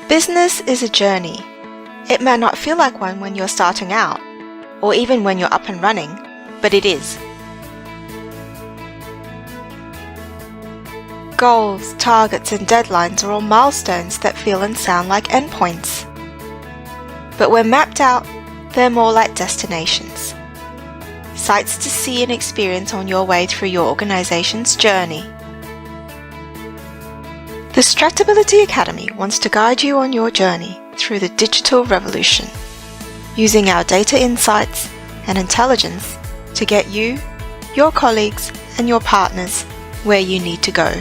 Business is a journey. It may not feel like one when you're starting out, or even when you're up and running, but it is. Goals, targets, and deadlines are all milestones that feel and sound like endpoints. But when mapped out, they're more like destinations. Sights to see and experience on your way through your organization's journey. The Stratability Academy wants to guide you on your journey through the digital revolution, using our data insights and intelligence to get you, your colleagues, and your partners where you need to go.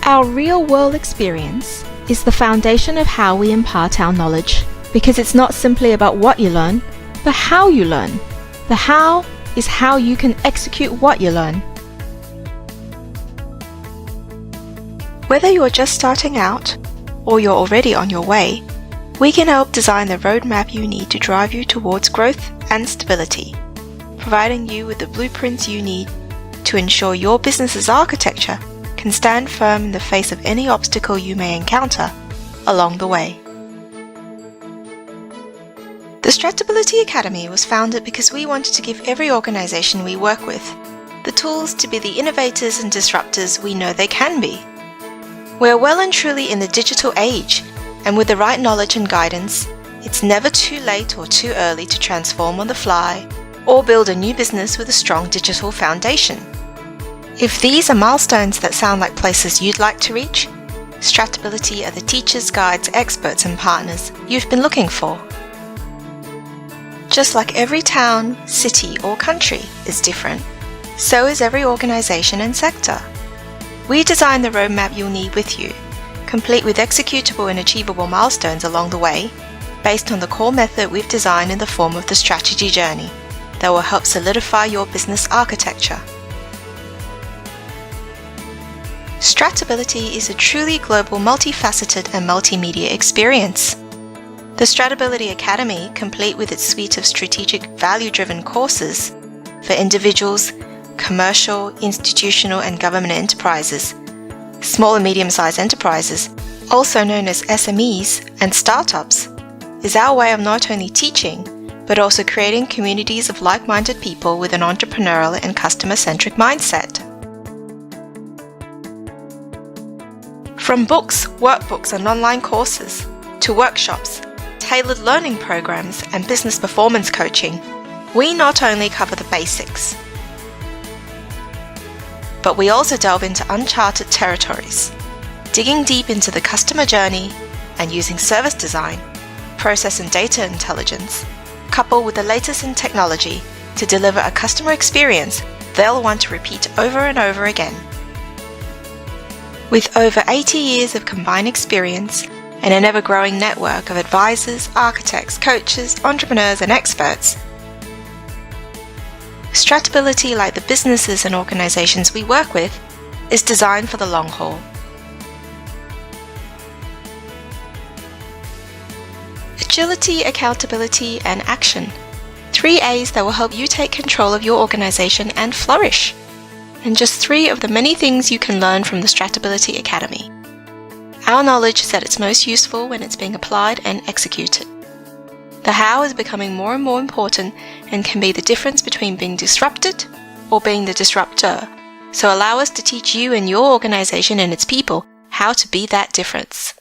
Our real-world experience is the foundation of how we impart our knowledge, because it's not simply about what you learn, but how you learn. The how is how you can execute what you learn. Whether you're just starting out or you're already on your way, we can help design the roadmap you need to drive you towards growth and stability, providing you with the blueprints you need to ensure your business's architecture can stand firm in the face of any obstacle you may encounter along the way. The Stratability Academy was founded because we wanted to give every organization we work with the tools to be the innovators and disruptors we know they can be. We're well and truly in the digital age, and with the right knowledge and guidance, it's never too late or too early to transform on the fly or build a new business with a strong digital foundation. If these are milestones that sound like places you'd like to reach, Stratability are the teachers, guides, experts, and partners you've been looking for. Just like every town, city, or country is different, so is every organization and sector. We design the roadmap you'll need with you, complete with executable and achievable milestones along the way, based on the core method we've designed in the form of the strategy journey that will help solidify your business architecture. Stratability is a truly global, multifaceted and multimedia experience. The Stratability Academy, complete with its suite of strategic, value-driven courses for individuals, commercial, institutional, and government enterprises, small and medium-sized enterprises, also known as SMEs and startups, is our way of not only teaching, but also creating communities of like-minded people with an entrepreneurial and customer-centric mindset. From books, workbooks, and online courses, to workshops, tailored learning programs, and business performance coaching, we not only cover the basics, but we also delve into uncharted territories, digging deep into the customer journey and using service design, process and data intelligence, coupled with the latest in technology to deliver a customer experience they'll want to repeat over and over again. With over 80 years of combined experience and an ever-growing network of advisors, architects, coaches, entrepreneurs, and experts, Stratability, like the businesses and organizations we work with, is designed for the long haul. Agility, accountability, and action. 3 A's that will help you take control of your organization and flourish. And just 3 of the many things you can learn from the Stratability Academy. Our knowledge is at its most useful when it's being applied and executed. The how is becoming more and more important and can be the difference between being disrupted or being the disruptor. So allow us to teach you and your organization and its people how to be that difference.